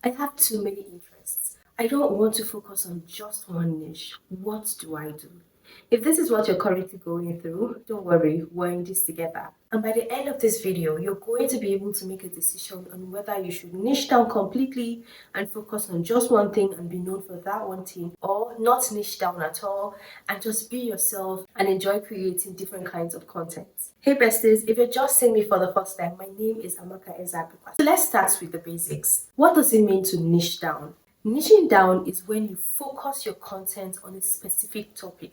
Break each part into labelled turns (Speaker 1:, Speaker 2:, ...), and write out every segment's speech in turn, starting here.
Speaker 1: I have too many interests. I don't want to focus on just one niche. What do I do? If this is what you're currently going through, don't worry, we're in this together. And by the end of this video, you're going to be able to make a decision on whether you should niche down completely and focus on just one thing and be known for that one thing, or not niche down at all and just be yourself and enjoy creating different kinds of content. Hey besties, if you're just seeing me for the first time, my name is Amaka Ezabikwa. So let's start with the basics. What does it mean to niche down? Niching down is when you focus your content on a specific topic.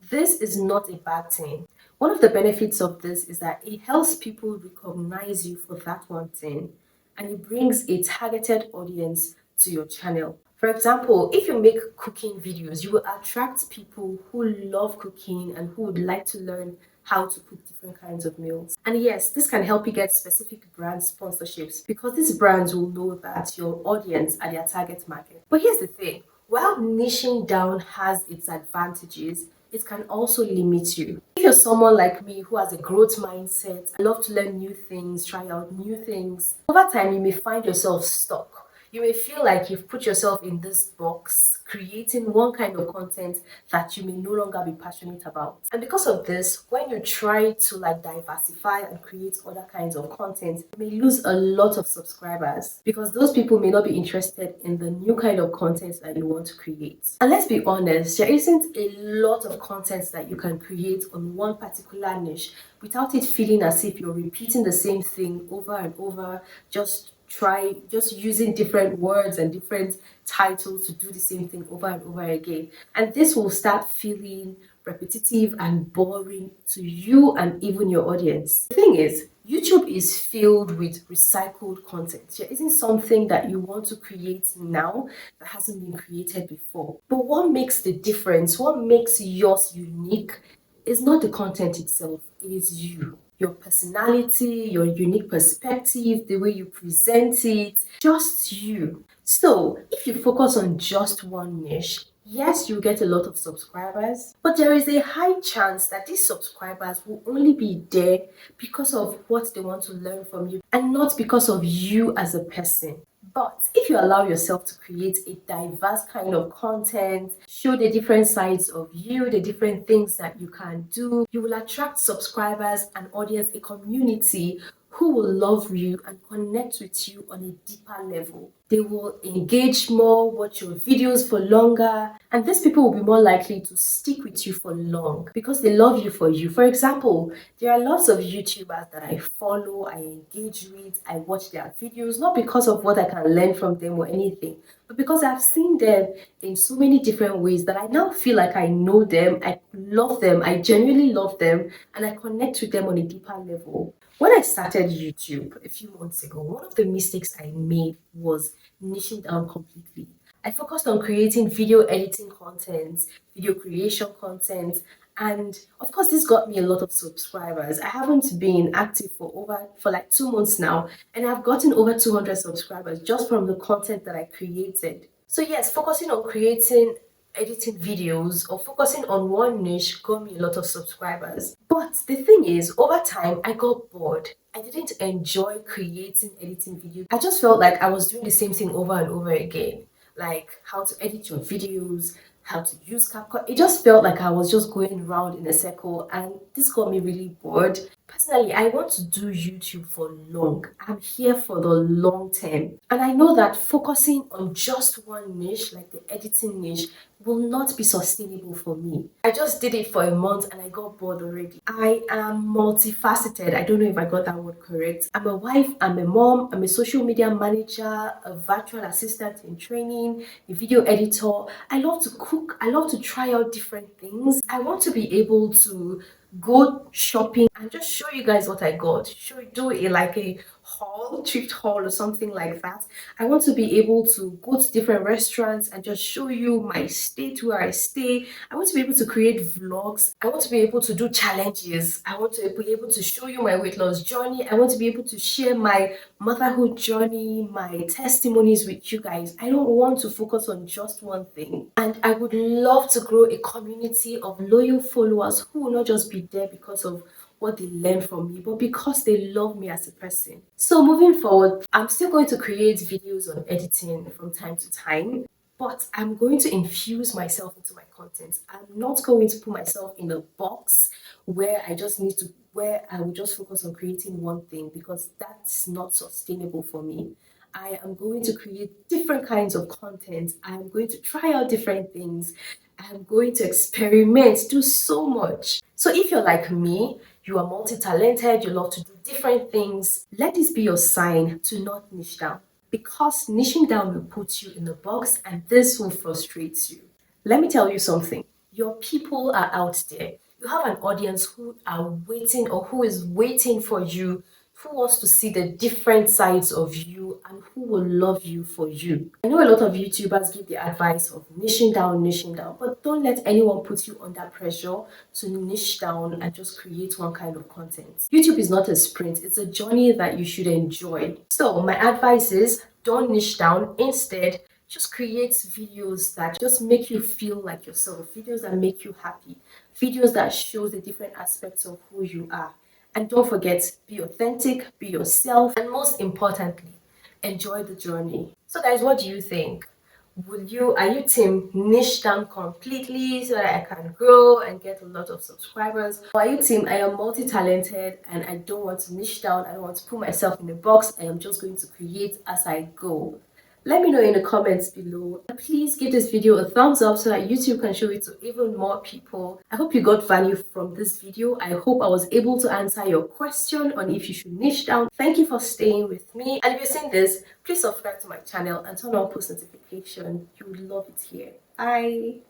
Speaker 1: This is not a bad thing. One of the benefits of this is that it helps people recognize you for that one thing and it brings a targeted audience to your channel. For example, if you make cooking videos, you will attract people who love cooking and who would like to learn how to cook different kinds of meals. And yes, this can help you get specific brand sponsorships because these brands will know that your audience are their target market. But here's the thing, while niching down has its advantages, it can also limit you. If you're someone like me who has a growth mindset, I love to learn new things, try out new things, over time you may find yourself stuck. You may feel like you've put yourself in this box, creating one kind of content that you may no longer be passionate about. And because of this, when you try to diversify and create other kinds of content, you may lose a lot of subscribers because those people may not be interested in the new kind of content that you want to create. And let's be honest, there isn't a lot of content that you can create on one particular niche without it feeling as if you're repeating the same thing over and over, just using different words and different titles to do the same thing over and over again. And this will start feeling repetitive and boring to you and even your audience. The thing is, YouTube is filled with recycled content. There isn't something that you want to create now that hasn't been created before. But what makes the difference, what makes yours unique, is not the content itself, it is you. Your personality, your unique perspective, the way you present it, just you. So, if you focus on just one niche, yes, you get a lot of subscribers, but there is a high chance that these subscribers will only be there because of what they want to learn from you and not because of you as a person. But if you allow yourself to create a diverse kind of content, show the different sides of you, the different things that you can do, you will attract subscribers, an audience, a community who will love you and connect with you on a deeper level. They will engage more, watch your videos for longer, and these people will be more likely to stick with you for long because they love you for you. For example, there are lots of YouTubers that I follow, I engage with, I watch their videos, not because of what I can learn from them or anything, but because I've seen them in so many different ways that I now feel like I know them, I love them, I genuinely love them, and I connect with them on a deeper level. When I started YouTube a few months ago, one of the mistakes I made was niching down completely. I focused on creating video editing content, video creation content, and of course this got me a lot of subscribers. I haven't been active for like 2 months now, and I've gotten over 200 subscribers just from the content that I created. So yes, focusing on creating editing videos or focusing on one niche got me a lot of subscribers. But the thing is, over time, I got bored. I didn't enjoy creating editing videos. I just felt like I was doing the same thing over and over again. Like how to edit your videos, how to use CapCut. It just felt like I was just going around in a circle and this got me really bored. Personally, I want to do YouTube for long. I'm here for the long term. And I know that focusing on just one niche, like the editing niche, will not be sustainable for me. I just did it for a month and I got bored already. I am multifaceted. I don't know if I got that word correct. I'm a wife, I'm a mom, I'm a social media manager, a virtual assistant in training, a video editor. I love to cook. I love to try out different things. I want to be able to go shopping and just show you guys what I got. Do a haul, thrift haul or something like that. I want to be able to go to different restaurants and just show you my state where I stay. I want to be able to create vlogs. I want to be able to do challenges. I want to be able to show you my weight loss journey. I want to be able to share my motherhood journey, my testimonies with you guys. I don't want to focus on just one thing. And I would love to grow a community of loyal followers who will not just be there because of what they learn from me, but because they love me as a person. So moving forward, I'm still going to create videos on editing from time to time, but I'm going to infuse myself into my content. I'm not going to put myself in a box where I will just focus on creating one thing, because that's not sustainable for me. I am going to create different kinds of content. I'm going to try out different things. I'm going to experiment, do so much. So if you're like me, you are multi-talented, you love to do different things, let this be your sign to not niche down. Because niching down will put you in a box and this will frustrate you. Let me tell you something. Your people are out there. You have an audience who are waiting, or who is waiting for you, who wants to see the different sides of you and who will love you for you. I know a lot of YouTubers give the advice of niching down, but don't let anyone put you under pressure to niche down and just create one kind of content. YouTube is not a sprint, it's a journey that you should enjoy. So my advice is don't niche down. Instead, just create videos that just make you feel like yourself, videos that make you happy, videos that show the different aspects of who you are. And don't forget, be authentic, be yourself, and most importantly, enjoy the journey. So guys, what do you think? Are you team niche down completely so that I can grow and get a lot of subscribers? Or are you team I am multi-talented and I don't want to niche down, I don't want to put myself in a box, I am just going to create as I go? Let me know in the comments below. And please give this video a thumbs up so that YouTube can show it to even more people. I hope you got value from this video. I hope I was able to answer your question on if you should niche down. Thank you for staying with me. And if you're seeing this, please subscribe to my channel and turn on post notification. You will love it here. Bye.